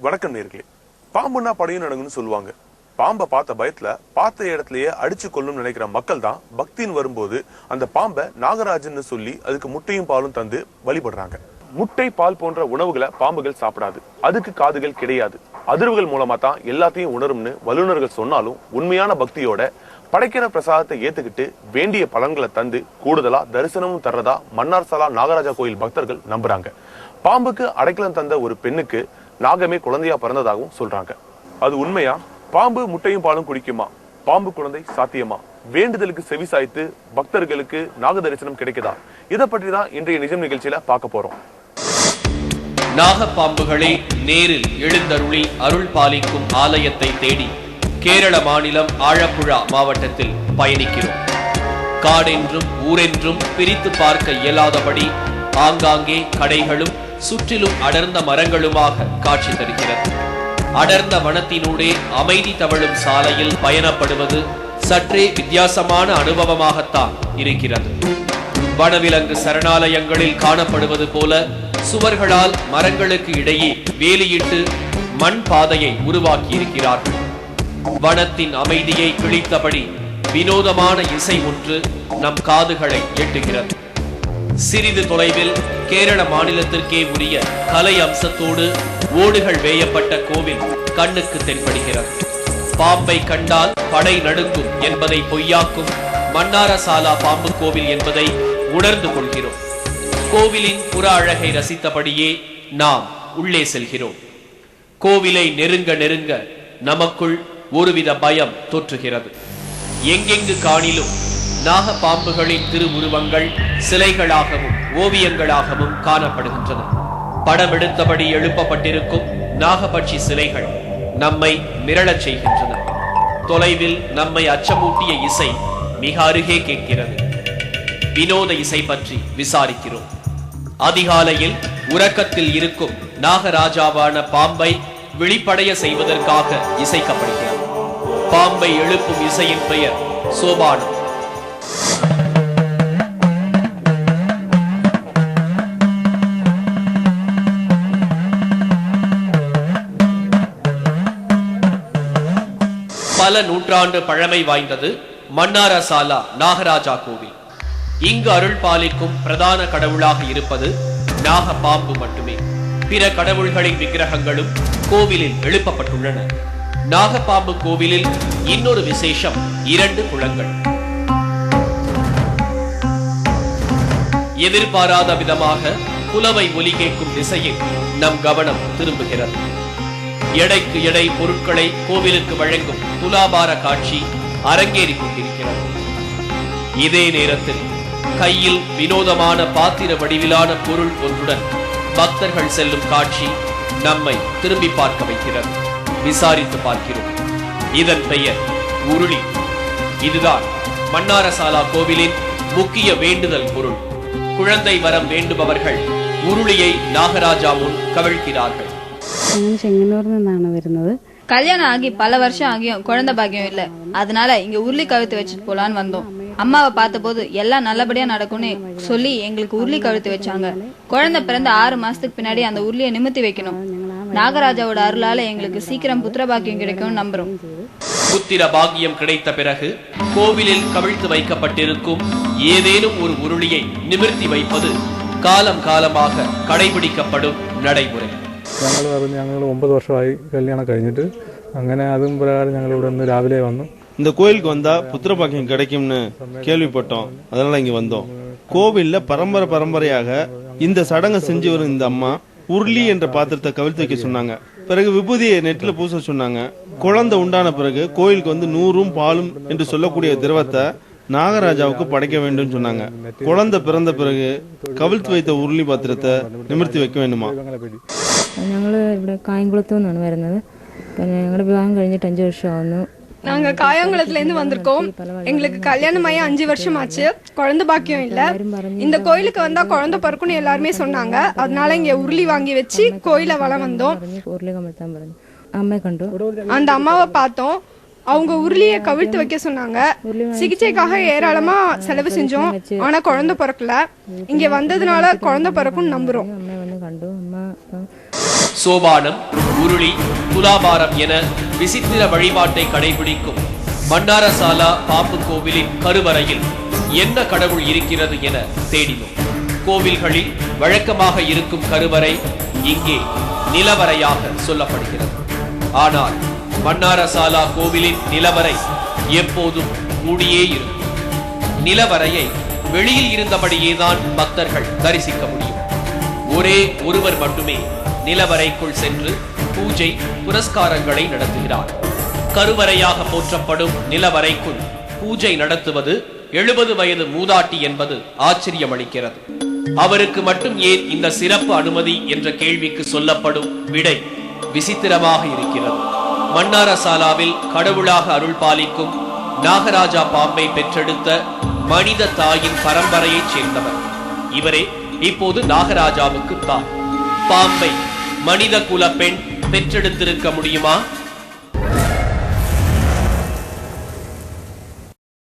வணக்கம் நேர்களே. பாம்புன்னா படையும் நடக்கும்னு சொல்லுவாங்க. பாம்பை பார்த்த பயத்துல பார்த்த இடத்துலயே அடிச்சு கொள்ளும் நினைக்கிற மக்கள் தான் பக்தின்னு வரும்போது அந்த பாம்பை நாகராஜன் சொல்லி அதுக்கு முட்டையும் பாலும் தந்து வழிபடுறாங்க. முட்டை பால் போன்ற உணவுகளை பாம்புகள் சாப்பிடாது. அதுக்கு காதுகள் கிடையாது. அதிர்வுகள் மூலமா தான் எல்லாத்தையும் உணரும்னு வல்லுநர்கள் சொன்னாலும் உண்மையான பக்தியோட படைக்கிற பிரசாதத்தை ஏத்துக்கிட்டு வேண்டிய பலன்களை தந்து கூடுதலா தரிசனமும் தர்றதா மன்னார்சாலா நாகராஜா கோயில் பக்தர்கள் நம்புறாங்க. பாம்புக்கு அடைக்கலம் தந்த ஒரு பெண்ணுக்கு நாகமே குழந்தையா பிறந்ததாகவும் சொல்றாங்க. அது உண்மையா? பாம்பு முட்டையும் பாலும் குடிக்குமா? பாம்பு குழந்தை சாத்தியமா? வேண்டுதலுக்கு செவி சாய்த்து பக்தர்களுக்கு நாக தரிசனம் கிடைக்குதா? இதை பற்றி தான் இன்றைய நிஜம் நிகழ்ச்சியில பார்க்க போறோம். நாகப்பாம்புகளே நேரில் எழுந்தருளி அருள் பாலிக்கும் ஆலயத்தை தேடி கேரள மாநிலம் ஆழப்புழா மாவட்டத்தில் பயணிக்கிறோம். காடென்றும் ஊரென்றும் பிரித்து பார்க்க இயலாதபடி ஆங்காங்கே கடைகளும் சுற்றிலும் அடர்ந்த மரங்களுமாக காட்சி தருகிறது. அடர்ந்த வனத்தினூடே அமைதி தவழும் சாலையில் பயணப்படுவது சற்றே வித்தியாசமான அனுபவமாகத்தான் இருக்கிறது. வனவிலங்கு சரணாலயங்களில் காணப்படுவது போல சுவர்களால் மரங்களுக்கு இடையே வேலியிட்டு மண் பாதையை உருவாக்கி இருக்கிறார்கள். வனத்தின் அமைதியை கிழித்தபடி வினோதமான இசை ஒன்று நம் காதுகளை எட்டுகிறது. சிறிது தொலைவில் கேரள மாநிலத்திற்கே உரிய கலை அம்சத்தோடு ஓடுகள் வேயப்பட்ட கோவில் கண்ணுக்கு தென்படுகிறது. பாம்பை கண்டால் படை நடுங்கும் என்பதை பொய்யாக்கும் மன்னாரசாலா பாம்பு கோவில் என்பதை உணர்ந்து கொள்கிறோம். கோவிலின் புற அழகை ரசித்தபடியே நாம் உள்ளே செல்கிறோம். கோவிலை நெருங்க நெருங்க நமக்குள் ஒருவித பயம் தோற்றுகிறது. எங்கெங்கு காணிலும் நாக பாம்புகளின் திருவுருவங்கள் சிலைகளாகவும் ஓவியங்களாகவும் காணப்படுகின்றன. படம் எடுத்தபடி எழுப்பப்பட்டிருக்கும் நாகபட்சி சிலைகள் நம்மை மிரளச் செய்கின்றன. தொலைவில் நம்மை அச்சமூட்டிய இசை மிக அருகே கேட்கிறது. வினோத இசை பற்றி விசாரிக்கிறோம். அதிகாலையில் உறக்கத்தில் இருக்கும் நாகராஜாவான பாம்பை விழிப்படைய செய்வதற்காக இசைக்கப்படுகிறது. பாம்பை எழுப்பும் இசையின் பெயர் சோபானம். பல நூற்றாண்டு பழமை வாய்ந்தது மன்னாரசாலா நாகராஜா கோவில். இங்கு அருள் பாலிக்கும் பிரதான கடவுளாக இருப்பது நாக பாம்பு மட்டுமே. பிற கடவுள்களின் விக்கிரகங்களும் கோவிலில் எழுப்பப்பட்டுள்ளன. நாகப்பாம்பு கோவிலில் இன்னொரு விசேஷம் 2 குளங்கள். எதிர்பாராத விதமாக புலவை ஒலி கேட்கும் திசையில் நம் கவனம் திரும்புகிறது. எடைக்கு எடை பொருட்களை கோவிலுக்கு வழங்கும் துலாபார காட்சி அரங்கேறி கொண்டிருக்கிறது. இதே நேரத்தில் கையில் வினோதமான பாத்திர வடிவிலான பொருள் ஒன்றுடன் பக்தர்கள் செல்லும் காட்சி நம்மை திரும்பி பார்க்க வைக்கிறது. விசாரித்து பார்க்கிறோம். இதன் பெயர் உருளி. இதுதான் மன்னாரசாலா கோவிலின் முக்கிய வேண்டுதல் பொருள். குழந்தை வரம் வேண்டுபவர்கள் உருளியை நாகராஜா முன் கவிழ்க்கிறார்கள். செங்கனூர்ல நானு வருന്നത്. கல்யாணம் ஆகி பல வருஷம் ஆகியும் குழந்தை பாக்கியம் இல்ல. அதனால இங்க உருளி கழுத்து வச்சுட்டு போலான்னு வந்தோம். அம்மாவை பார்த்த போது எல்லாம் நல்லபடியா நடக்கும்னு சொல்லி எங்களுக்கு உருளி கழுத்து வச்சாங்க. குழந்தை பிறந்த 6 மாசத்துக்கு பின்னாடி அந்த உருளியை நிமித்தி வைக்கணும். நாகராஜாவோட அருளால எங்களுக்கு சீக்கிரம் புத்திர பாக்கியம் கிடைக்கும் நம்புறோம். புத்திர பாக்கியம் கிடைத்த பிறகு கோவிலில் கவிழ்த்து வைக்கப்பட்டிருக்கும் ஏதேனும் ஒரு உருளியை நிமிர்த்தி வைப்பது காலம் காலமாக கடைபிடிக்கப்படும் நடைமுறை. ഞങ്ങൾ 9 വർഷമായി കല്യാണം കഴിഞ്ഞിട്ട് അങ്ങനെ അതും പ്രകാരം ഞങ്ങൾ ഇവിടെ നിന്ന് രാവിലെ വന്നു. இந்த கோயிலுக்கு வந்தா புத்திர பாக்கியம் கிடைக்கும்னு கேள்விப்பட்டோம். அதனால இங்க வந்தோம். கோவில்ல பரம்பரையாக இந்த சடங்கை செஞ்சு வரும் இந்த அம்மா உருளி என்ற பாத்திரத்தை கவிழ்த்து வைக்க சொன்னாங்க. பிறகு விபூதியை நெற்றில பூச சொன்னாங்க. குழந்தை உண்டான பிறகு கோயிலுக்கு வந்து 100ம் பாலும் என்று சொல்லக்கூடிய திரவத்தை நாகராஜாவுக்கு படைக்க வேண்டும் சொன்னாங்க. குழந்தை பிறந்த பிறகு கவிழ்த்து வைத்த உருளி பாத்திரத்தை நிமிர்த்தி வைக்க வேண்டுமா? ഞങ്ങള് ഇവിടെ കായംകുളത്തു നിന്നാണ് വരുന്നത്. ഞങ്ങളുടെ വിവാഹം കഴിഞ്ഞിട്ട് 5 വർഷം ആവുന്നു. நாங்க காயங்குளத்துல இருந்து வந்திருக்கோம். எங்களுக்கு கல்யாணம் ஆகி 5 வருஷம் ஆச்சு. குழந்தை பாக்கியம் இல்ல. இந்த கோயிலுக்கு வந்தா குழந்தை பிறக்கும்னு எல்லாருமே சொன்னாங்க. அதனால இங்க உருளி வாங்கி வச்சு கோயில வளம் வந்தோம். உருளி கமழ்த்தான் പറഞ്ഞു. அம்மா கண்டு அந்த அம்மாவை பார்த்தோம். அவங்க உருளியை கவிழ்த்து வைக்க சொன்னாங்க. சிகிச்சைக்காக ஏராளமா செலவு செஞ்சோம், ஆனா குழந்தை பிறக்கல. இங்க வந்ததுனால குழந்தை பிறக்கும் நம்புறோம். சோபானம், உருளி, துலாபாரம் என விசித்திர வழிபாட்டை கடைபிடிக்கும் மன்னாரசாலா பாம்பு கோவிலின் கருவறையில் என்ன கடவுள் இருக்கிறது என தேடினோம். கோவில்களில் வழக்கமாக இருக்கும் கருவறை இங்கே நிலவறையாக சொல்லப்படுகிறது. ஆனால் மன்னாரசாலா கோவிலின் நிலவறை எப்போதும் மூடியே இருக்கும். நிலவறையை வெளியில் இருந்தபடியேதான் பக்தர்கள் தரிசிக்க முடியும். ஒரே ஒருவர் மட்டுமே நிலவறைக்குள் சென்று பூஜை புரஸ்காரங்களை நடத்துகிறார். கருவறையாக போற்றப்படும் நிலவறைக்குள் பூஜை நடத்துவது 70 வயது மூதாட்டி என்பது ஆச்சரியமளிக்கிறது. அவருக்கு மட்டும் ஏன் இந்த சிறப்பு அனுமதி என்ற கேள்விக்கு சொல்லப்படும் விடை விசித்திரமாக இருக்கிறது. மன்னாரசாலாவில் கடவுளாக அருள் பாலிக்கும் நாகராஜா பாம்பை பெற்றெடுத்த மனித தாயின் பரம்பரையைச் சேர்ந்தவர் இவரே. இப்போது நாகராஜாவுக்கு தாய். பாம்பை மனித குல பெண் பெற்றெடுத்திருக்க முடியுமா?